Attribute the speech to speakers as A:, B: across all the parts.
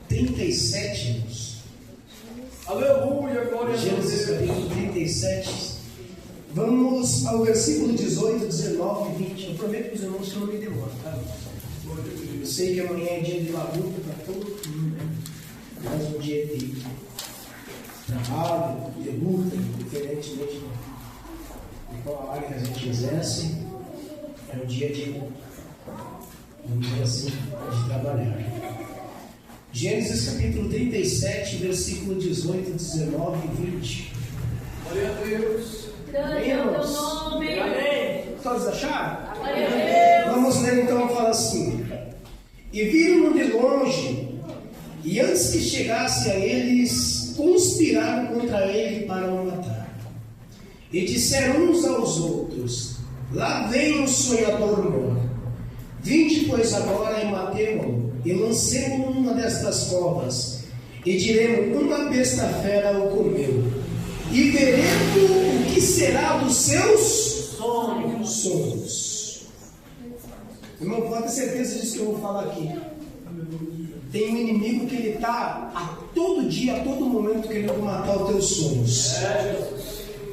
A: 37, irmãos.
B: Aleluia, glória a Deus.
A: Gênesis capítulo 37. Vamos ao versículo 18, 19 e 20. Eu prometo para os irmãos que eu não me demoro, tá? Eu sei que amanhã é dia de labuta para todo mundo, né? Mais um dia de trabalho, de luta, diferentemente de qual área que a gente exerce. É um dia de, vamos dizer assim, de trabalhar. Gênesis capítulo 37, versículo 18, 19 e 20.
B: Glória a Deus.
C: Grande é o teu nome.
B: Amém.
A: Todos acharam?
C: Glória a Deus.
A: Vamos ler então, fala assim: e viram-no de longe, e antes que chegasse a eles, conspiraram contra ele para o matar. E disseram uns aos outros: lá vem o sonhador mor. Vinde, pois, agora e matemo-lo, e lancemo-lo numa destas covas, e diremos: uma besta fera o comeu, e veremos o que será dos seus sonhos. Irmão, pode ter certeza disso que eu vou falar aqui. Tem um inimigo que ele está a todo dia, a todo momento querendo matar os teus sonhos.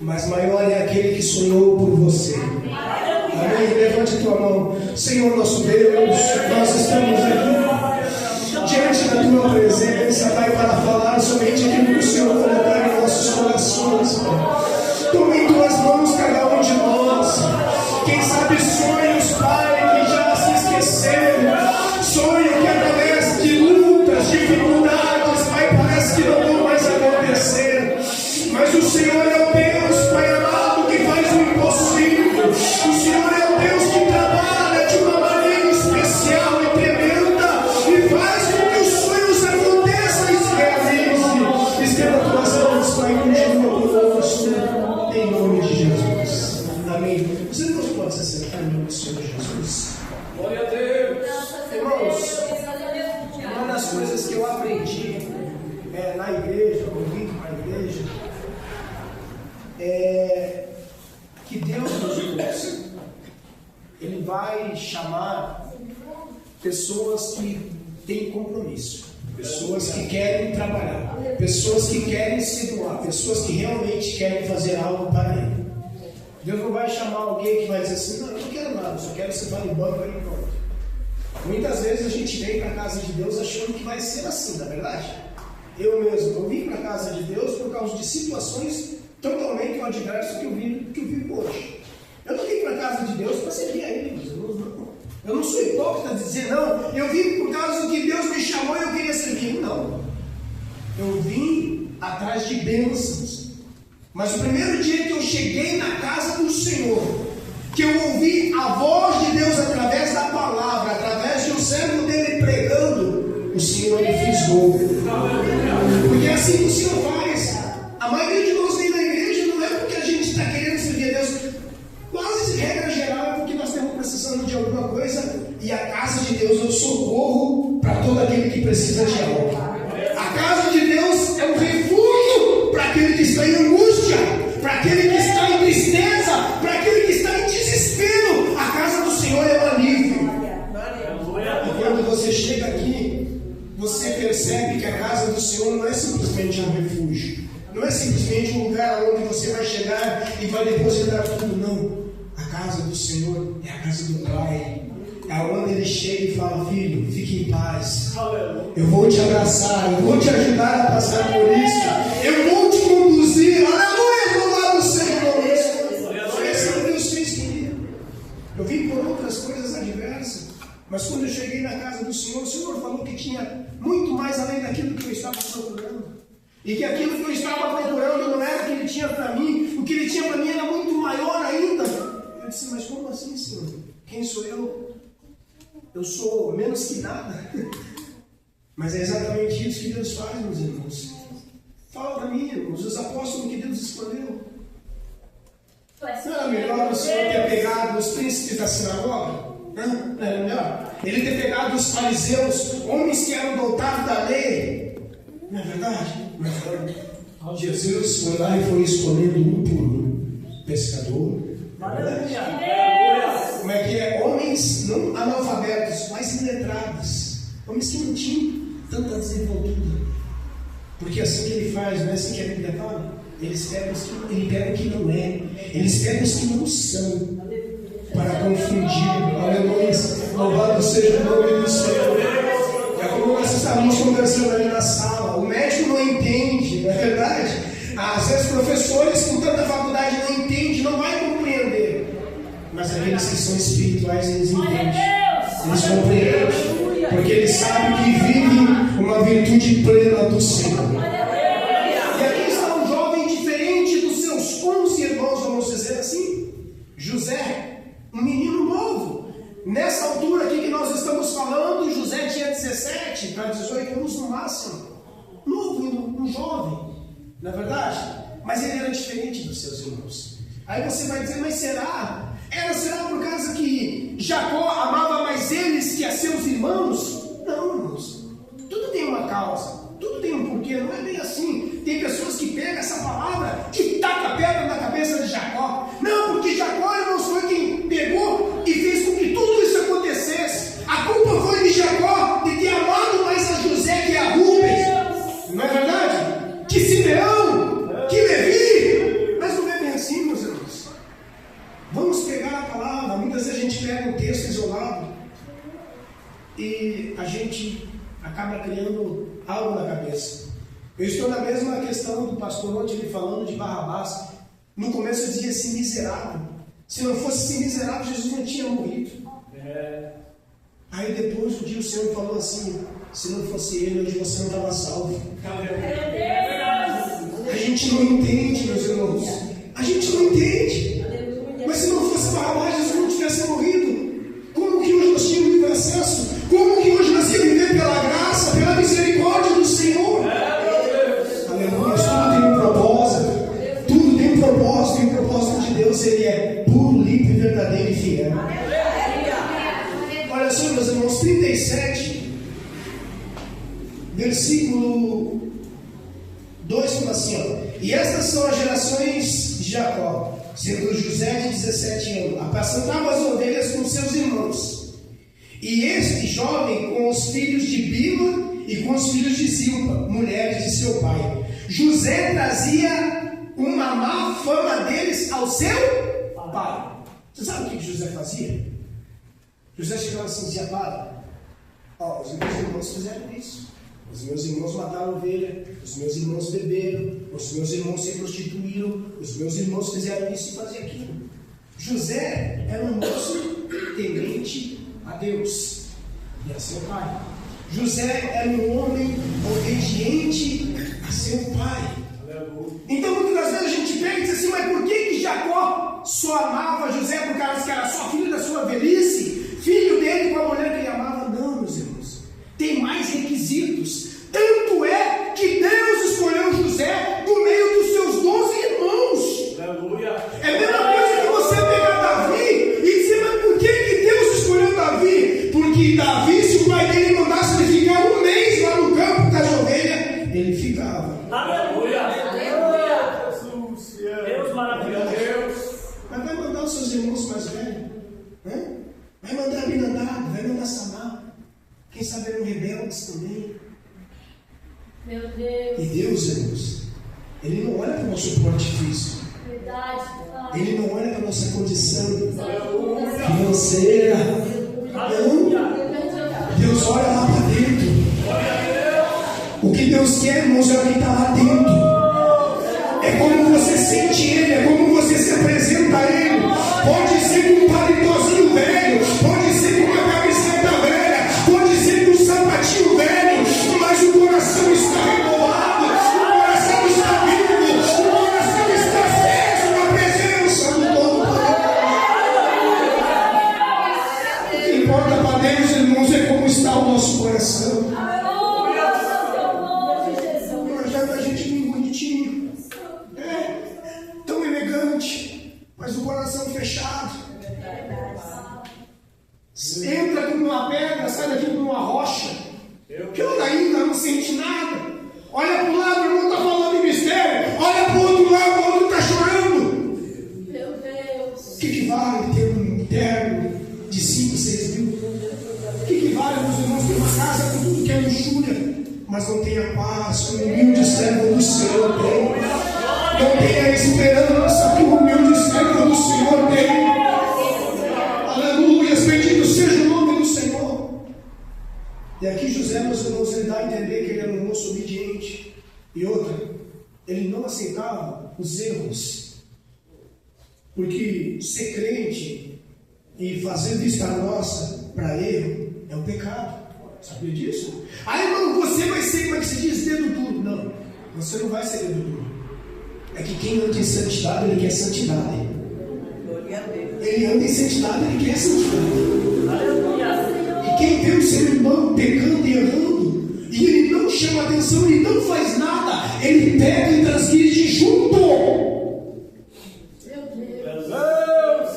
A: Mas maior é aquele que sonhou por você. Amém? Levante tua mão. Senhor nosso Deus, nós estamos aqui diante da tua presença, Pai, para falar somente aquilo que o Senhor colocar em nossos corações, Pai. Toma em tuas mãos cada um de nós. Quem sabe sonhos, Pai, que já se esqueceram. Sonho que através de lutas, dificuldades, Pai, parece que não vão mais acontecer. Mas o Senhor é o Deus, Pai amado, que faz o impossível. O Senhor é o Deus que trabalha de uma maneira especial e tremenda e faz com que os sonhos aconteçam e se realizem. Estenda tuas mãos, Pai, continua conosco, em nome de Jesus. Amém. Você não pode se sentar em nome do Senhor Jesus.
B: Glória a Deus.
A: Irmãos, uma das coisas que eu aprendi na igreja, ouvindo na igreja, é que Deus nos usa. Ele vai chamar pessoas que têm compromisso, pessoas que querem trabalhar, pessoas que querem se doar, pessoas que realmente querem fazer algo para Ele. Deus não vai chamar alguém que vai dizer assim: não, eu não quero nada, eu só quero que você vá embora e vai embora. Muitas vezes a gente vem para a casa de Deus achando que vai ser assim, na verdade. Eu mesmo, eu vim para a casa de Deus por causa de situações totalmente adversas que eu vivo hoje. Eu não vim para a casa de Deus para servir a Ele, meus irmãos, não. Eu não sou hipócrita de dizer, não, eu vim por causa do que Deus me chamou e eu queria servir. Não. Eu vim atrás de bênçãos. Mas o primeiro dia que eu cheguei na casa do Senhor, que eu ouvi a voz de Deus através da palavra, através de um servo dele pregando, o Senhor me fisgou. Porque é assim que o Senhor faz. A maioria de nós vem na igreja não é porque a gente está querendo servir a Deus. Quase regra geral é porque nós estamos precisando de alguma coisa, e a casa de Deus é o socorro para todo aquele que precisa de algo. A casa de Deus é um refúgio para aquele que está em angústia, para aquele que está em tristeza, para aquele que está em desespero. A casa do Senhor é um alívio. E quando você chega aqui, você percebe que a casa do Senhor não é simplesmente um refúgio, não é simplesmente um lugar onde você vai chegar e vai depositar tudo, não. A casa do Senhor é a casa do Pai, é onde Ele chega e fala: filho, fique em paz, eu vou te abraçar, eu vou te ajudar a passar por isso, eu vou te conduzir, aleluia, louvado seja o nome do Senhor. Esse é o Deus fez comigo. Eu vim por outras coisas adversas, mas quando eu cheguei na casa do Senhor, o Senhor falou que tinha muito mais além daquilo que eu estava procurando. E que aquilo que eu estava procurando não era o que Ele tinha para mim, o que Ele tinha para mim era muito maior ainda. Eu disse: mas como assim, Senhor? Quem sou eu? Eu sou menos que nada. Mas é exatamente isso que Deus faz, meus irmãos. Fala para mim, irmãos, os apóstolos que Deus escolheu. Não era melhor o Senhor ter pegado os príncipes da sinagoga? Não era melhor? Ele ter pegado os fariseus, homens que eram dotados da lei? Não é verdade? Não. Jesus foi lá e foi escolhendo um por um. Pescador. Como é que é? Homens não analfabetos, mas iletrados. Homens que não tinham tanta desenvoltura. Porque assim que ele faz, não é assim que a Bíblia fala? Eles pegam o que não é, eles pegam os que não são, para confundir. Aleluia. Louvado seja o nome do Senhor. É como nós estávamos conversando ali na sala. O médico não entende, não é verdade? Às vezes professores com tanta faculdade não entendem, não vai compreender. Mas aqueles que são espirituais, eles entendem. Eles compreendem. Porque eles sabem que vivem uma virtude plena do Senhor. E aqui está um jovem diferente dos seus 11 irmãos, vamos dizer assim. José, um menino novo. Nessa altura aqui que nós estamos falando, José tinha 17 para 18 anos no máximo. Novo, um jovem, não é verdade? Mas ele era diferente dos seus irmãos. Aí você vai dizer, mas será? Será por causa que Jacó amava mais eles que a seus irmãos? Não, irmãos. Tudo tem uma causa, tudo tem um porquê, não é bem assim. Tem pessoas que pegam essa palavra e tacam a pedra na cabeça de Jacó. Não, porque Jacó, irmãos, foi quem pegou e fez com que tudo isso acontecesse. A culpa foi de Jacó de ter amado mais a José que a Rubens. Não é verdade? Que Simeão, que Levi. Mas não é bem assim, meus irmãos. Vamos pegar a palavra. Muitas vezes a gente pega um texto isolado e a gente acaba criando algo na cabeça. Eu estou na mesma questão do pastor ontem, ele falando de Barrabás. No começo eu dizia esse miserável. Se não fosse esse miserável, Jesus não tinha morrido. Aí depois um dia o Senhor falou assim: se não fosse ele, hoje você não estava salvo. A gente não entende, meus irmãos. A gente não entende. Mas se não fosse Barrabás, Jesus não tivesse morrido. Como que hoje nós tínhamos livre acesso? Como que hoje nós íamos viver pela graça, pela misericórdia do Senhor? Aleluia. Tudo tem um propósito. Tudo tem um propósito. E o propósito de Deus, ele é puro, limpo, verdadeiro e fiel. Olha só, meus irmãos, 37, versículo 2, fala assim, ó. E estas são as gerações de Jacó, sendo José de 17 anos, apacentava as ovelhas com seus irmãos. E este jovem com os filhos de Bila e com os filhos de Zilpa, mulheres de seu pai. José trazia uma má fama deles ao seu pai. Você sabe o que José fazia? José chegava assim e dizia: Pai, os meus irmãos fizeram isso. Os meus irmãos mataram ovelha, os meus irmãos beberam, os meus irmãos se prostituíram, os meus irmãos fizeram isso e faziam aquilo. José era um moço temente a Deus e a seu pai. José era um homem obediente a seu pai. Então muitas das vezes a gente pega e diz assim: mas por que Jacó só amava José por causa que era só filho da sua velhice? Filho dele com a mulher que ele amava? Não, meus irmãos. Tem mais requisitos. Tanto é que Deus escolheu José do meio dos seus 12 irmãos. Aleluia. É a mesma coisa que você pegar Davi e dizer: mas por que Deus escolheu Davi? Porque Davi, se o pai dele mandasse ele ficar um mês lá no campo das ovelhas, ele ficava. Aleluia. Aleluia. Jesus. Deus maravilhoso. Deus. Mas vai mandar os seus irmãos mais velhos? Vai mandar Abinadab, vai mandar Samar. Quem sabe eram rebeldes também.
C: Meu Deus.
A: E Deus, irmãos, Ele não olha para o nosso porte físico.
C: Verdade, Pai.
A: Ele não olha para a nossa condição financeira. Não. Deus olha lá para dentro. O que Deus quer, irmãos, é o que está lá dentro. É como você sente Ele, é como você se apresenta a Ele. Pode ser com um paletózinho velho, pode ser com uma camiseta velha, pode ser com um sapatinho velho, mas o coração está renovado, o coração está vivo, o coração está aceso na presença do Todo-Poderoso. O que importa para Deus, irmãos, é como está o nosso coração. Não adianta a gente vir bonitinho, tão elegante, mas o coração fechado. mas não tem a paz que o humilde servo do Senhor tem. Não tem a esperança que o humilde servo do Senhor tem. Aleluia, bendito seja o nome do Senhor. E aqui José, meus irmãos, ele dá a entender que ele era um moço obediente. E outra, ele não aceitava os erros. Porque ser crente e fazer vista grossa para erro é um pecado. Sabia disso? Aí, irmão, você vai ser, como é que se diz, dedo duro. Não, você não vai ser dedo duro. É que quem anda em santidade, ele quer santidade. Ele anda em santidade, ele quer santidade. E quem vê o seu irmão pecando e errando, e ele não chama atenção, ele não faz nada, ele pega e transgride junto.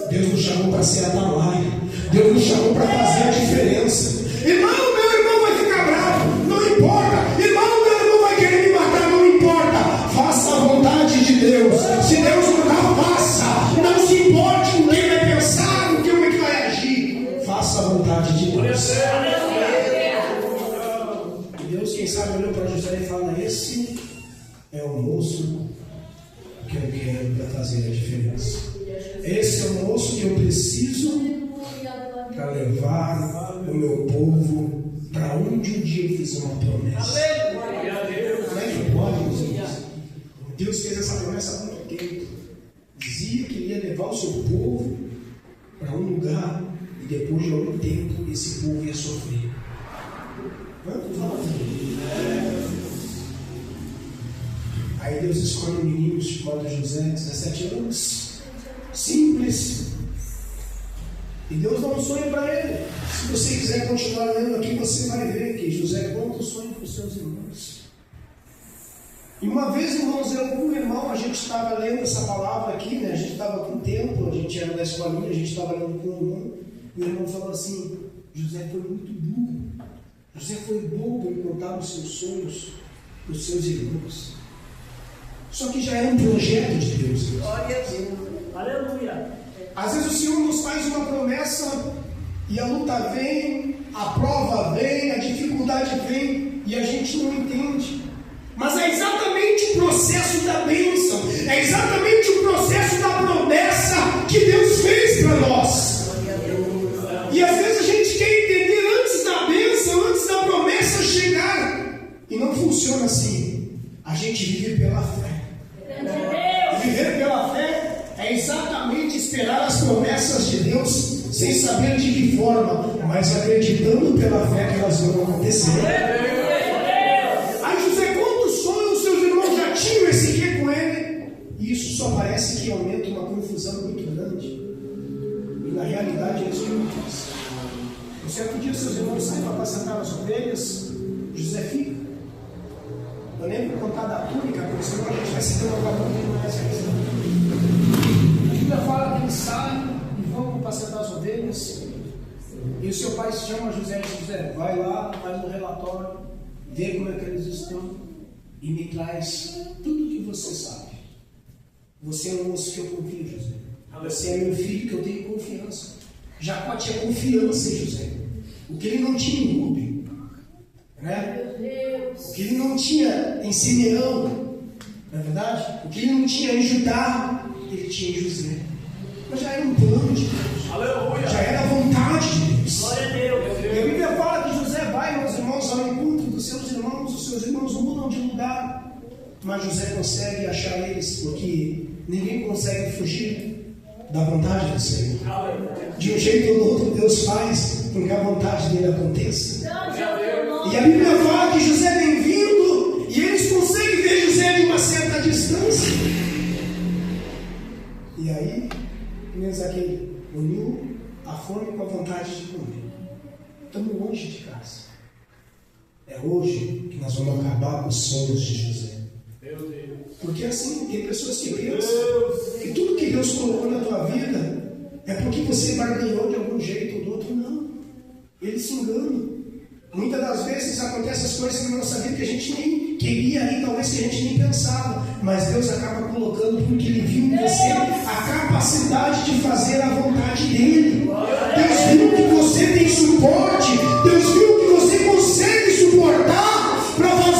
A: Deus nos chamou para ser atalaia. Deus nos chamou para fazer a diferença. Irmão, meu irmão vai ficar bravo, não importa. Irmão, meu irmão vai querer me matar, não importa. Faça a vontade de Deus. Se Deus mandar, faça. Não se importe com quem vai pensar, com quem é que vai agir. Faça a vontade de Deus. E Deus, quem sabe, olhou para José e fala: esse é o moço que eu quero para fazer a diferença. Esse é o moço que eu preciso para levar o meu povo para onde um dia eu fiz uma promessa. Como é que pode, meus irmãos? Deus fez essa promessa há muito tempo. Dizia que ia levar o seu povo para um lugar e depois de algum tempo esse povo ia sofrer. Aí Deus escolhe um menino chamado José, 17 anos. Simples. E Deus dá um sonho para ele. Se você quiser continuar lendo aqui, você vai ver que José conta o sonho para os seus irmãos. E uma vez, irmãos, eu com o irmão, a gente estava lendo essa palavra aqui, né? A gente estava com tempo, a gente era da escolinha, a gente estava lendo com o irmão. E o irmão falou assim: José foi muito burro. José foi bobo em contar os seus sonhos para os seus irmãos. Só que já era um projeto de Deus.
D: Glória a Deus.
B: Aleluia.
A: Às vezes o Senhor nos faz uma promessa e a luta vem, a prova vem, a dificuldade vem e a gente não entende. Mas é exatamente o processo da bênção, é exatamente o processo da promessa que Deus fez para nós. E às vezes a gente quer entender antes da bênção, antes da promessa chegar. E não funciona assim. A gente vive pela fé. Viver pela fé é exatamente esperar as promessas de Deus sem saber de que forma, mas acreditando pela fé que elas vão acontecer. Aí José conta o sonho, os seus irmãos já tinham esse quê com ele, e isso só parece que aumenta uma confusão muito grande. E na realidade é isso que acontece. Um certo dia seus irmãos saem para apacentar as ovelhas, José fica. Eu lembro de contar da túnica, porque senão a gente vai se derrotar muito mais essa. A Bíblia fala que eles saem e vão apacentar as ovelhas. E o seu pai se chama José e diz: José, vai lá, faz um relatório, vê como é que eles estão e me traz tudo o que você sabe. Você é um moço que eu confio, José. Você é meu filho que eu tenho confiança. Jacó tinha confiança em José. O que ele não tinha em Rubem, né? O que ele não tinha em Simeão, não é verdade? O que ele não tinha em Judá, ele tinha em José. Mas já era um plano de Deus.
B: Aleluia.
A: Já era a vontade de Deus.
B: Glória a Deus.
A: E a Bíblia fala que José vai, meus irmãos, ao encontro dos seus irmãos. Os seus irmãos mudam de lugar, mas José consegue achar eles, porque ninguém consegue fugir da vontade do Senhor. De um jeito ou do outro Deus faz com que a vontade dele aconteça. E a Bíblia fala que José vem vindo e eles conseguem ver José de uma certa distância. E aí, mesmo aquele uniu a fome com a vontade de comer. Estamos longe de casa. É hoje que nós vamos acabar com os sonhos de José. Porque assim, tem pessoas que pensam que tudo que Deus colocou na tua vida é porque você barganhou de algum jeito ou do outro. Não. Eles se enganam. Muitas das vezes acontecem as coisas na nossa vida que a gente nem queria e talvez que a gente nem pensava. Mas Deus acaba colocando porque Ele viu em você a capacidade de fazer a vontade dEle. Deus viu que você tem suporte. Deus viu que você consegue suportar para fazer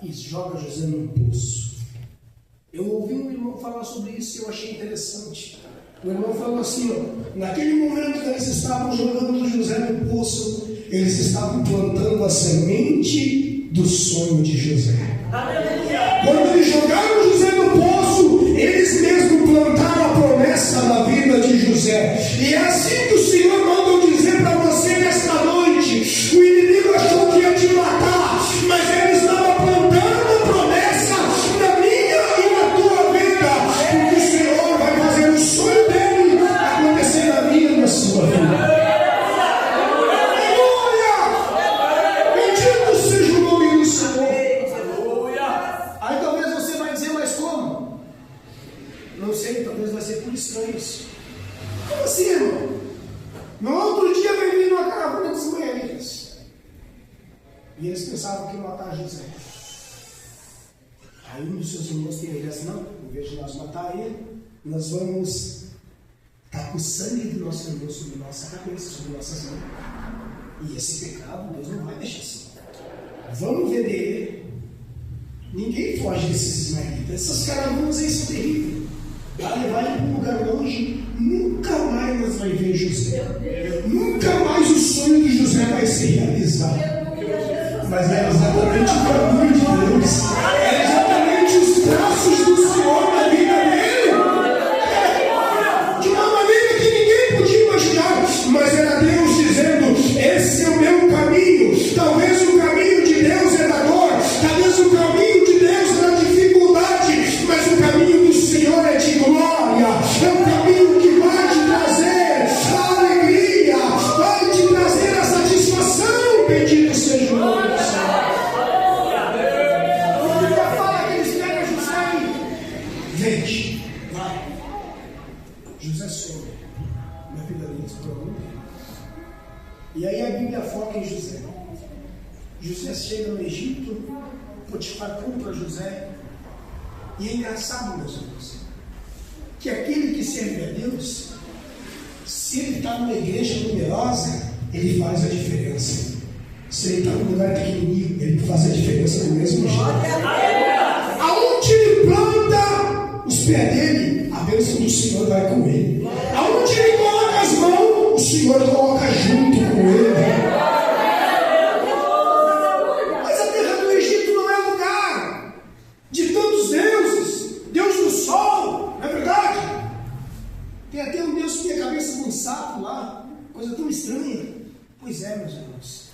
A: e joga José num poço. Eu ouvi um irmão falar sobre isso e eu achei interessante. O irmão falou assim, ó, naquele momento que eles estavam jogando José no poço, eles estavam plantando a semente do sonho de José. Quando eles jogaram José no poço, eles mesmos plantaram a promessa da vida de José. E é assim que o Senhor manda dizer para você nesta noite. O inimigo achou que ia te matar, mas ele estava plantando a promessa na minha e na tua vida, porque o Senhor vai fazer o sonho dele acontecer na minha e na sua vida. Talvez vai ser por estranhos. Como assim, irmão? No outro dia vem vindo uma caravana de ismaelitas. E eles pensavam que iam matar José. Aí um dos seus irmãos tem ele assim, não, em vez de nós matar ele, nós vamos estar com o sangue do nosso irmão sobre nossa cabeça, sobre nossas mãos. E esse pecado Deus não vai deixar assim. Vamos vender ele. Ninguém foge desses ismaelitas. Essas caravanas aí são terríveis. Vai levar ele para um lugar longe, nunca mais nós vai ver José. Nunca mais o sonho de José vai ser realizado. Mas é exatamente o caminho de Deus. É exatamente os traços do Senhor na vida dele. De uma maneira que ninguém podia imaginar. Mas era Deus dizendo, esse é o meu caminho. Talvez o caminho de Deus é da dor. Talvez o caminho de Deus é da dificuldade. Mas o caminho do Senhor é de glória, é um caminho que vai te trazer a alegria, vai te trazer a satisfação. Bendito seja o nome do Senhor. A Bíblia fala que eles pegam José e vende, vai. José some na vida deles por algum tempo. E aí a Bíblia foca em José. José chega no Egito, Potifar compra José. E é engraçado, meus irmãos, que aquele que serve a Deus, se ele está numa igreja numerosa, ele faz a diferença. Se ele está num lugar pequenininho, ele faz a diferença do mesmo jeito. Aonde ele planta os pés dele, a bênção do Senhor vai com ele. Aonde ele coloca as mãos, o Senhor coloca junto com ele. Mas a terra do Egito não é lugar de tantos deuses, Deus do sol, não é verdade? Tem até um Deus que tem a cabeça de um sapo lá, coisa tão estranha. Pois é, meus irmãos,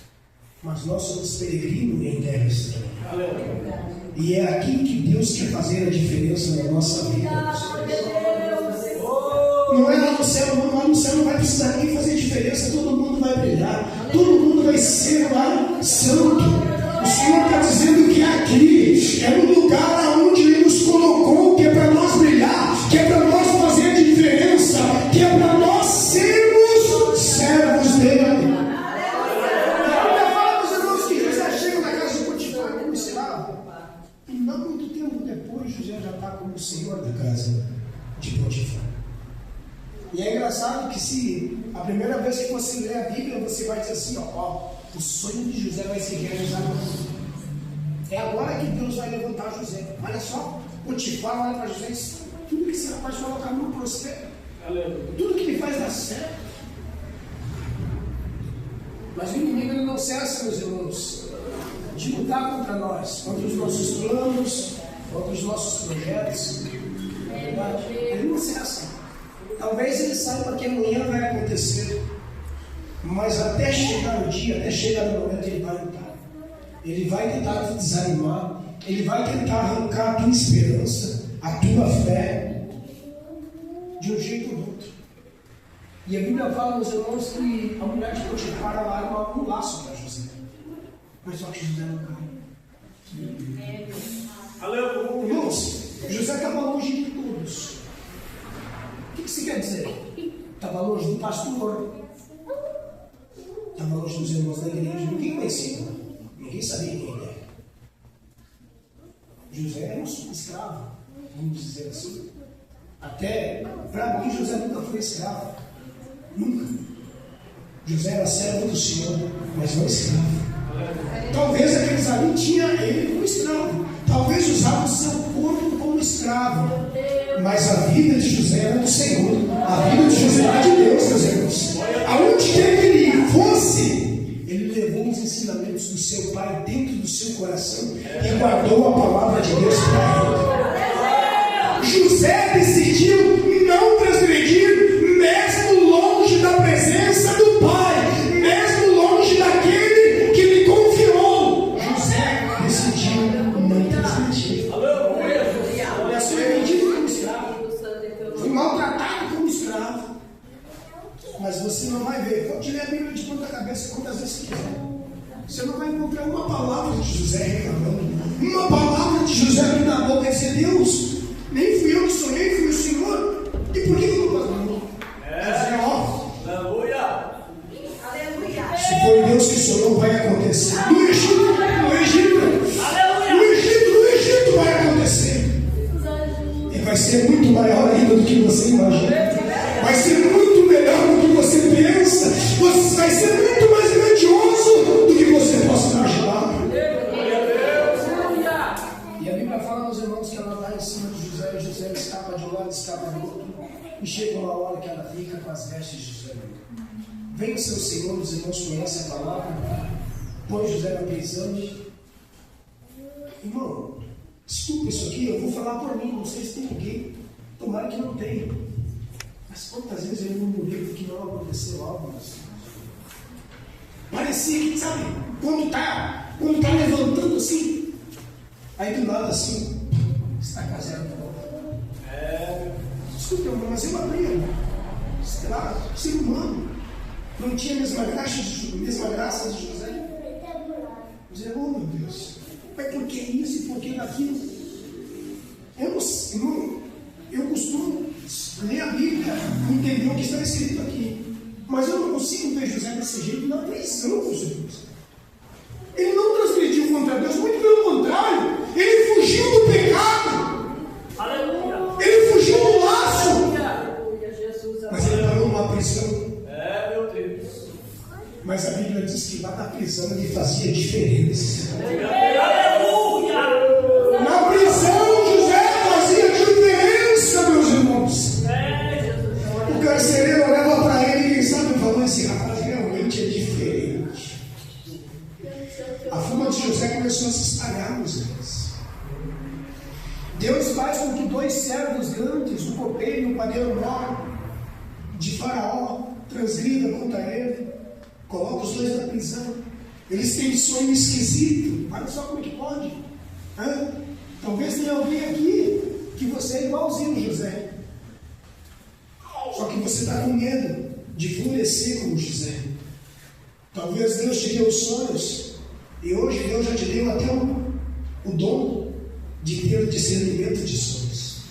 A: mas nós somos peregrinos em terra estranha. E é aqui que Deus quer fazer a diferença na nossa vida. Não é lá no céu, não. Lá no céu não vai precisar ninguém fazer diferença, todo mundo vai brilhar, todo mundo vai ser lá santo. O Senhor está dizendo que aqui é um lugar onde Ele nos colocou, que é para nós brilhar, que é para nós fazer a diferença, que é para nós sermos servos dele. E não muito tempo depois, José já está como o senhor da casa de Potifar. E é engraçado que se a primeira vez que você lê a Bíblia, você vai dizer assim, ó, o sonho de José vai se realizar no mundo. É agora que Deus vai levantar José. Olha só, Potifar olha para José e diz, tudo que esse rapaz coloca no prospera. Tudo que ele faz dá certo. Mas o inimigo ele não cessa, meus irmãos, de lutar contra nós, contra os nossos planos, contra os nossos projetos. Na verdade, ele não cessa. Talvez ele saiba que amanhã vai acontecer, mas até chegar o dia, até chegar o momento, ele vai lutar. Ele vai tentar te desanimar, ele vai tentar arrancar a tua esperança, a tua fé, de um jeito ou do outro. E a Bíblia fala, meus irmãos, que a mulher de Potifar ela arma um laço para José. Mas só que José não cai.
B: Aleluia.
A: Irmãos, José estava longe de todos. O que isso quer dizer? Estava longe do pastor, estava longe dos irmãos da igreja, ninguém conhecia, ninguém sabia quem ele era. José era um escravo, vamos dizer assim. Até para mim, José nunca foi escravo. Nunca. José era servo do Senhor, mas não escravo. Talvez aqueles ali tinham ele como escravo. Talvez usavam o seu corpo como escravo. Mas a vida de José era do Senhor. A vida de José era de Deus, meus irmãos. Aonde quer que ele fosse, ele levou os ensinamentos do seu pai dentro do seu coração e guardou a palavra de Deus para ele. José decidiu não transgredir, mesmo longe da presença do pai, mesmo longe daquele que lhe confiou. José decidiu não transgredir. Olha só, é vendido como escravo, foi maltratado como escravo. Mas você não vai ver. Pode ler a Bíblia de ponta cabeça quantas vezes quiser. Você não vai encontrar uma palavra de José reclamando, uma palavra de José abrindo a boca e dizer: Deus, nem fui eu que sonhei, fui o Senhor. E por que eu não posso? Se foi Deus que sonhou, vai acontecer. No Egito vai acontecer. E vai ser muito maior ainda do que você imagina. Vai ser muito melhor do que você pensa. Vai ser muito mais grandioso do que você possa imaginar. E a Bíblia fala aos irmãos que ela vai em cima de José, e José escapa de um lado, escapa do outro. E chega uma hora que ela fica com as vestes de José. Vem o seu Senhor, os irmãos conhecem a palavra, põe José na prisão. Irmão, desculpa isso aqui, eu vou falar por mim, não sei se tem ninguém. Tomara que não tenha. Mas quantas vezes eu murmurei porque não aconteceu algo assim? Parecia que, sabe, quando tá levantando assim, aí do nada assim, está casado. Desculpa, irmão, mas eu abri, sei lá, ser humano. Não tinha a mesma graça de José. José, oh meu Deus, mas por que isso e por que daquilo? Eu costumo ler a Bíblia, entender o que está escrito aqui, mas eu não consigo ver José desse jeito na prisão, meus irmãos. Ele não transgrediu contra Deus, muito pelo contrário, ele fugiu do pecado. Aleluia. Ele fugiu do laço. Mas ele parou numa prisão. Mas a Bíblia diz que lá na prisão ele fazia diferença. Aleluia! Na prisão José fazia diferença, meus irmãos. O carcereiro olhava para ele e quem sabe falou: esse rapaz realmente é diferente. A fama de José começou a se espalhar, meus irmãos. Deus faz com que dois servos grandes, o copeiro e o padeiro mor de Faraó, transgrida contra ele. Coloca os dois na prisão. Eles têm sonho esquisito. Olha só como é que pode. Talvez tenha alguém aqui que você é igualzinho José. Só que você está com medo de florescer como José. Talvez Deus te deu sonhos. E hoje Deus já te deu até o dom de ter o discernimento de sonhos.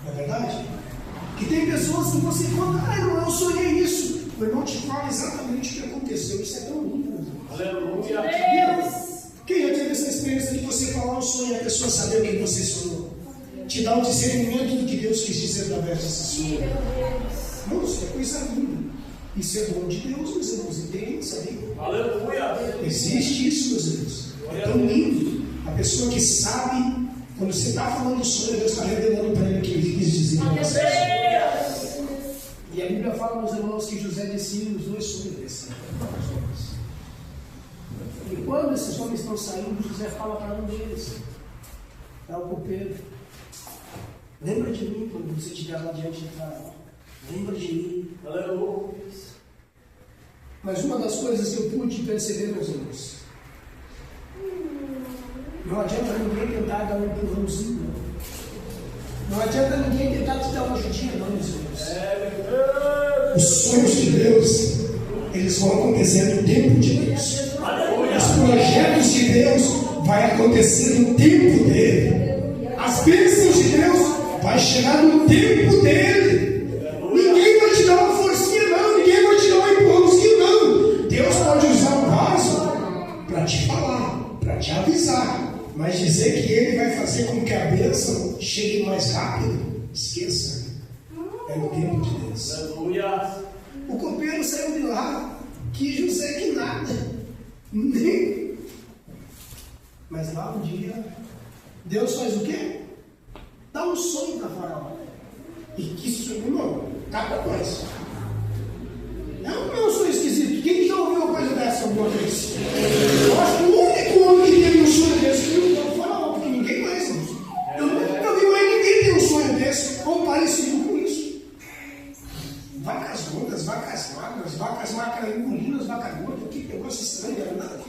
A: Não é verdade? Que tem pessoas que você conta: eu sonhei isso. O irmão te fala exatamente o que aconteceu. Isso é tão lindo. Aleluia. Quem já teve essa experiência de você falar um sonho e a pessoa saber o que você sonhou? Te dá um discernimento do que Deus quis dizer através desse sonho. Irmãos, é coisa linda. Isso é dom de Deus, meus irmãos. Entende? Sabe? Aleluia. Existe isso, meus irmãos. É tão lindo. A pessoa que sabe, quando você está falando do sonho, Deus está revelando para ele o que ele quis dizer. E a Bíblia fala, meus irmãos, que José descia os dois sonhos descendo. E quando esses homens estão saindo, José fala para um deles, é o copeiro: lembra de mim quando você estiver lá diante de Faraó. Lembra de mim. Aleluia. Mas uma das coisas que eu pude perceber, meus irmãos, não adianta ninguém tentar dar um empurrãozinho, não adianta ninguém tentar te dar uma ajudinha, não, meus irmãos. Os sonhos de Deus, eles vão acontecer no tempo de Deus. Os projetos de Deus vai acontecer no tempo dele. As bênçãos de Deus vai chegar no tempo dele. Ninguém vai te dar uma forcinha, não. Ninguém vai te dar um empurrãozinho, não. Deus pode usar o vaso para te falar, para te avisar, mas dizer que ele vai fazer com que a bênção chegue mais rápido, esqueça. É no tempo de Deus. Aleluia. O copeiro saiu de lá, que José que nada. Nem. Mas lá um dia, Deus faz o quê? Dá um sonho para Faraó. E que sonho, irmão, tá com nós. Não é um sonho esquisito. Quem já ouviu uma coisa dessa alguma vez? Eu acho que o único homem que teve um sonho desse foi o Faraó, porque ninguém mais. Eu nunca vi mais ninguém ter um sonho desse ou parecido com isso. Vacas gordas, vacas magras engolindo as vacas gordas. Que negócio estranho, era nada.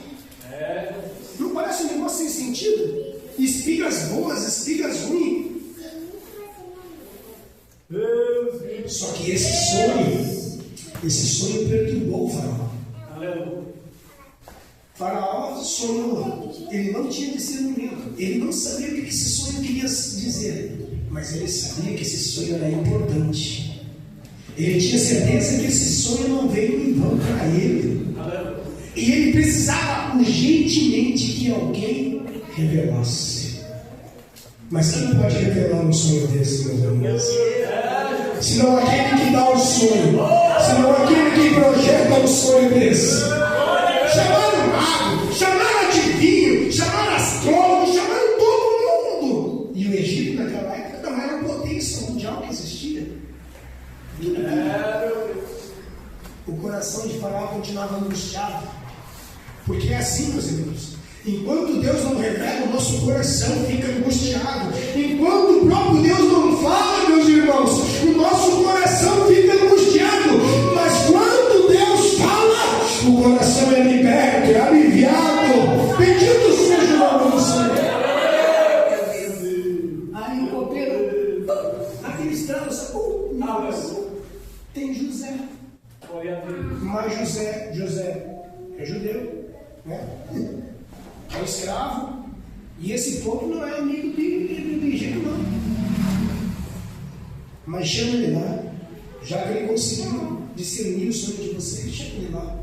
A: Não parece um negócio sem sentido? Espigas boas, espigas ruins. Só que esse sonho perturbou o Faraó. Faraó sonhou. Ele não tinha discernimento. Ele não sabia o que esse sonho queria dizer. Mas ele sabia que esse sonho era importante. Ele tinha certeza que esse sonho não veio em vão para ele. E ele precisava urgentemente que alguém revelasse. Mas quem pode revelar um sonho desse, meus amigos? Senão aquele que dá o sonho, senão aquele que projeta um sonho desse. Chamaram o mago, chamaram adivinho, chamaram astrônomo, chamaram todo mundo. E o Egito naquela época não era a potência mundial que existia. O coração de Faraó continuava angustiado. Porque é assim, meus irmãos. Enquanto Deus não revela, o nosso coração fica angustiado. Enquanto o próprio Deus não fala, meus irmãos, o nosso coração fica angustiado. Mas quando Deus fala, o coração é liberto, é aliviado. Bendito seja o nome do Senhor. Aí o copeiro, aquele estralo, tem José. Mas José é judeu, né? É escravo, e esse povo não é amigo de Egito, não. Mas chama ele lá, já que ele conseguiu discernir o sonho de vocês, chama ele lá.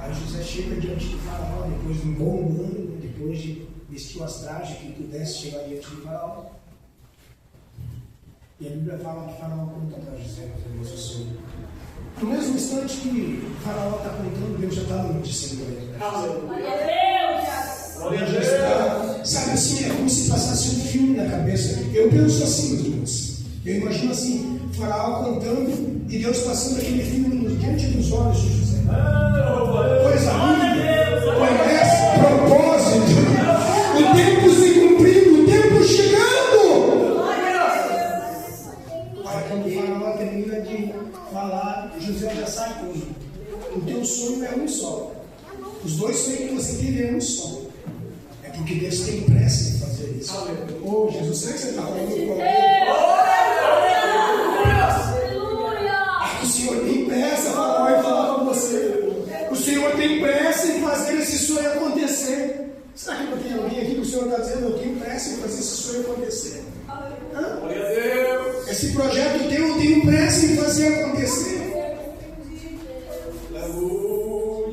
A: Aí José chega diante do Faraó, depois de um bom ano, depois de vestir as trajes que pudesse chegar diante do Faraó. E a Bíblia fala que Faraó conta para José o sonho. No mesmo instante que o Faraó está contando, Deus já está no discernimento. Sabe assim, é como se passasse um filme na cabeça. Eu penso assim, meus irmãos. Eu imagino assim, Faraó contando e Deus passando aquele filme diante dos olhos de José. Coisa linda, promessa, propósito, o tempo se cumprindo, o tempo chegando. Aí quando o Faraó termina de falar, José já sai com o teu sonho é um só. Os dois sonhos que você teve é um só. É porque Deus tem pressa em fazer isso. Oh, Jesus, será que você está falando com alguém? Ah, o Senhor tem pressa, Faraó vai falar com você. O Senhor tem pressa em fazer esse sonho acontecer. Será que não tem alguém aqui que o Senhor está dizendo, eu tenho pressa em fazer esse sonho acontecer?
B: Glória a Deus.
A: Esse projeto teu, eu tenho pressa em fazer acontecer.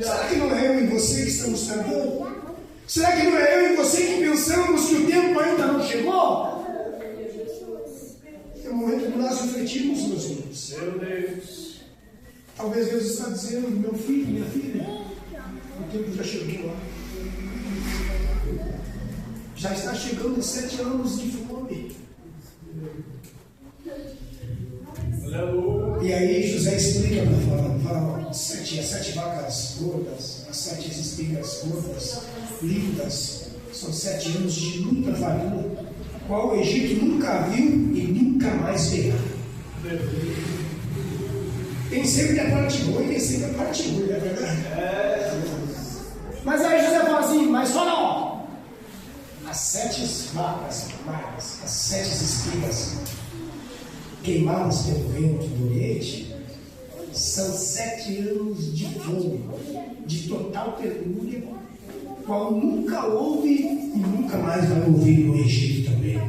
A: Será que não é eu e você que estamos cantando? Será que não é eu e você que pensamos que o tempo ainda não chegou? É o momento de nós refletirmos, meus irmãos.
B: Meu Deus.
A: Talvez Deus está dizendo, meu filho, minha filha, o tempo já chegou lá. Já está chegando 7 anos de fome. E aí José explica para Faraó, as 7 vacas gordas, as 7 espigas gordas, lindas, são 7 anos de muita farina, qual o Egito nunca viu e nunca mais verá. Tem sempre a parte boa e tem sempre a parte ruim, não é verdade? Mas aí José fala assim, mas Faraó, as 7 vacas magras, as 7 espigas queimadas pelo vento do Oriente, são 7 anos de fome, de total penúria, qual nunca houve e nunca mais vai ouvir no Egito também.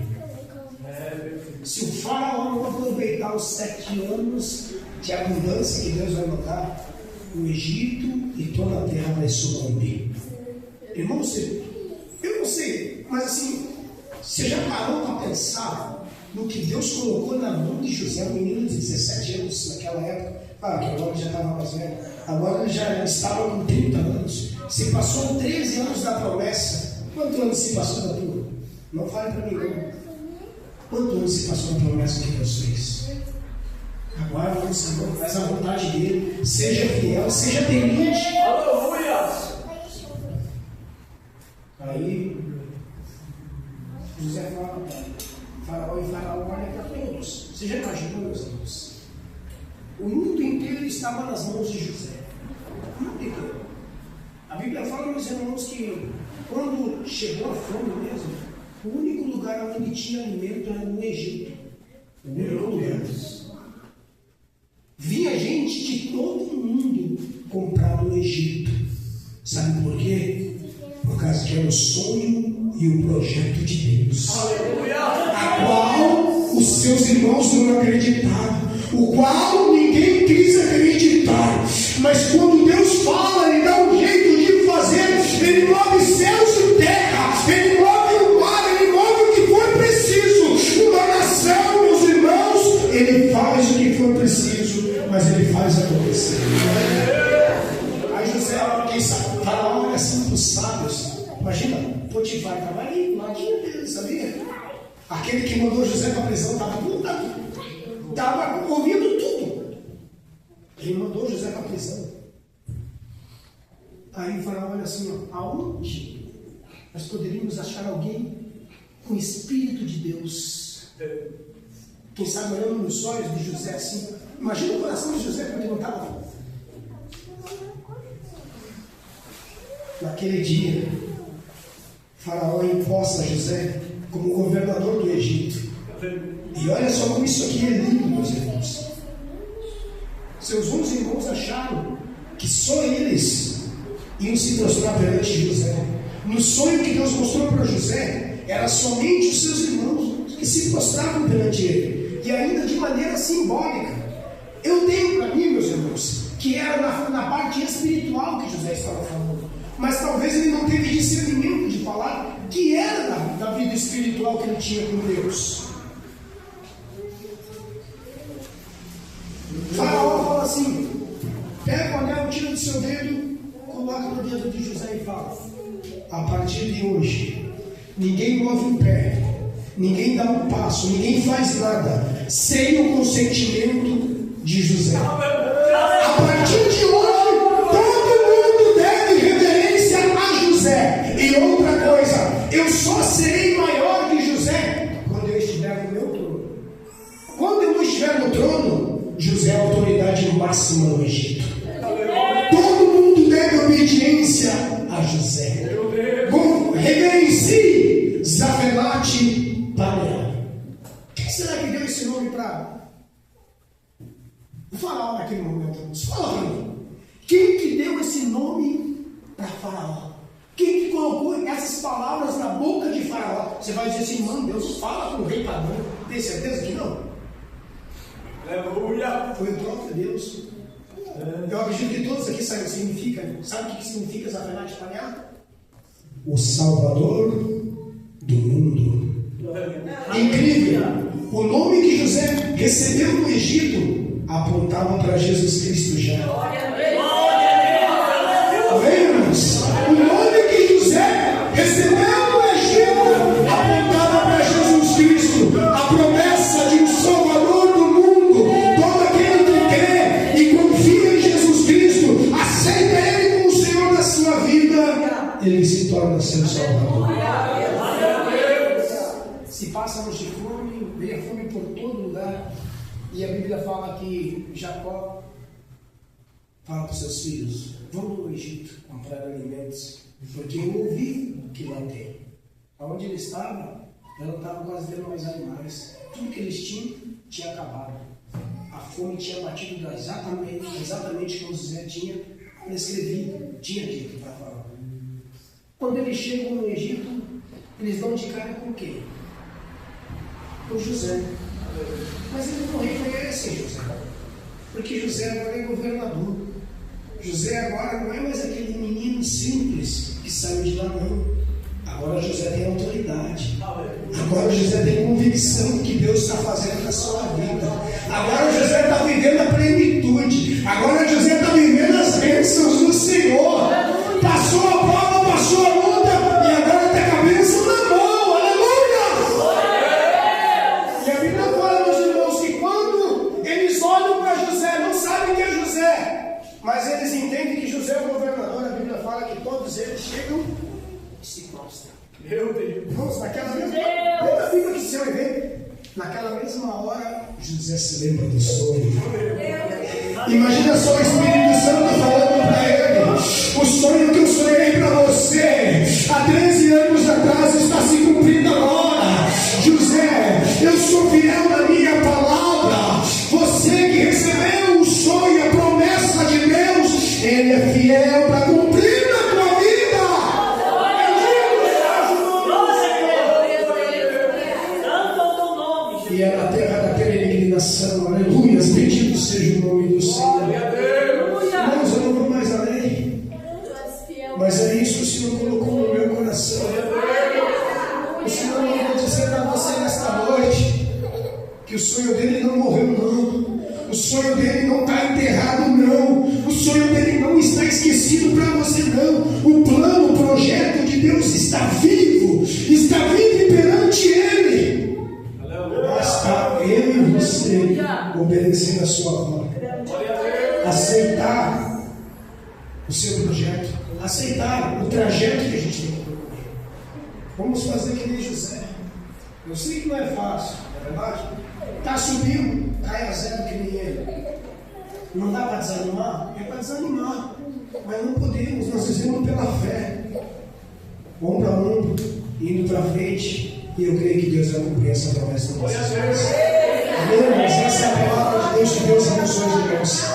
A: Se o Faraó não aproveitar os 7 anos de abundância que Deus vai mandar, o Egito e toda a terra vai sucumbir. Irmãos, eu não sei, mas assim, você já parou para pensar no que Deus colocou na mão de José, um menino de 17 anos naquela época? Claro que agora ele já estava mais velho, agora ele já estava com 30 anos. Se passou 13 anos da promessa, quantos anos se passou da tua? Não fale para mim, não. Quantos anos se passou da promessa que Deus fez? Aguarda o Senhor, faz a vontade dele, seja fiel, seja temente.
B: Aleluia!
A: Aí, José fala para Faraó, e Faraó olha para todos. Você já imaginou, meus irmãos? O mundo inteiro estava nas mãos de José. O mundo inteiro. A Bíblia fala, meus irmãos, que quando chegou a fome mesmo, o único lugar onde tinha alimento era no Egito. O único lugar. Via gente de todo o mundo comprar no Egito. Sabe por quê? Por causa que era o sonho e o projeto de Deus. A qual os seus irmãos não acreditaram. O qual ninguém quis acreditar. Mas quando Deus fala, Ele dá um jeito de fazer. Ele move céus e terra. Ele move o mar. Ele move o que for preciso. Uma nação, meus irmãos, Ele faz o que for preciso. Mas Ele faz acontecer. Aí José, quem sabe, Faraó olha assim para os sábios. Imagina, Potifar estava ali, do ladinho dele, sabia? Aquele que mandou José para a prisão estava ouvindo tudo. Ele mandou José para a prisão. Aí o Faraó olha assim, ó, aonde nós poderíamos achar alguém com o Espírito de Deus? Quem sabe olhando nos olhos de José assim. Imagina o coração de José quando ele não estava. Naquele dia, Faraó imposta José como governador do Egito. E olha só como isso aqui é lindo, meus irmãos. Seus 11 irmãos acharam que só eles iam se prostrar perante José. No sonho que Deus mostrou para José, era somente os seus irmãos que se prostravam perante ele. E ainda de maneira simbólica. Eu tenho para mim, meus irmãos, que era na parte espiritual que José estava falando. Mas talvez ele não teve discernimento de falar que era da vida espiritual que ele tinha com Deus. Faraó fala assim: pega o anel, tira do seu dedo, coloca no dedo de José e fala: a partir de hoje, ninguém move um pé, ninguém dá um passo, ninguém faz nada sem o consentimento de José. A partir de hoje, todo mundo deve reverência a José. E outra coisa, eu só serei maior que José quando eu estiver no meu trono. Quando eu não estiver no trono, José é a autoridade máxima no Egito. Todo mundo deve obediência a José. Reverencie Zafelate Paneah. Quem será que deu esse nome para o Faraó naquele momento? Fala para mim. Quem que deu esse nome para Faraó? Quem que colocou essas palavras na boca de Faraó? Você vai dizer assim, mano, Deus fala com o rei Padrão. Tem certeza que não?
B: Aleluia!
A: Foi o próprio Deus. Eu acredito que todos aqui sabem o que significa. Sabe o que significa Zafelate Paneah? O Salvador do mundo. Incrível! O nome que José recebeu no Egito apontava para Jesus Cristo já. Amém, irmãos? O nome que José recebeu no Egito apontava para Jesus Cristo. A promessa de um Salvador do mundo. Todo aquele que crê e confia em Jesus Cristo, aceita Ele como o Senhor da sua vida, Ele se torna seu Salvador. Se passa anos de fome, vem a fome por todo lugar. E a Bíblia fala que Jacó fala para os seus filhos: vão no Egito comprar alimentos, porque eu ouvi que lá tem. Onde ele estava, ela não estava quase vendo mais animais. Tudo que eles tinha acabado. A fome tinha batido exatamente como José tinha descrevido, tinha dito para falar. Quando eles chegam no Egito, eles dão de cara com quem? Com José. Mas eles não reconhecem José, porque José agora é governador. José agora não é mais aquele menino simples que saiu de lá, não. Agora José tem autoridade. Agora José tem convicção do que Deus está fazendo na sua vida. Agora José está vivendo a plenitude. Agora José está vivendo as bênçãos do Senhor. Passou Naquela mesma hora, José se lembra do sonho. Imagina só o Espírito Santo falando para ele: o sonho que eu sonhei para você há 13 anos atrás está se cumprindo agora. José, eu sou fiel na minha palavra. Você que recebeu o sonho, a promessa de Deus, Ele é fiel para cumprir na tua vida. E é na terra da peregrinação, aleluias, bendito seja o nome do Senhor. Irmãos, eu não vou mais além, mas é isso que o Senhor colocou no meu coração. O Senhor mandou dizer para você nesta noite que o sonho dele não morreu, não. O sonho dele não está enterrado, não. O sonho dele não está esquecido para você, não. O plano, o projeto de Deus está vivo e perante Ele. Basta eu e você obedecer a sua voz, aceitar o seu projeto, aceitar o trajeto que a gente tem que percorrer. Vamos fazer que nem José. Eu sei que não é fácil, não é verdade? Está subindo, cai a zero que nem ele. Não dá para desanimar? É para desanimar, mas não podemos, nós vivemos pela fé, ombro a ombro, indo para frente. E eu creio que Deus vai cumprir essa promessa. Amém? Essa é a palavra de Deus, que Deus abençoe os irmãos.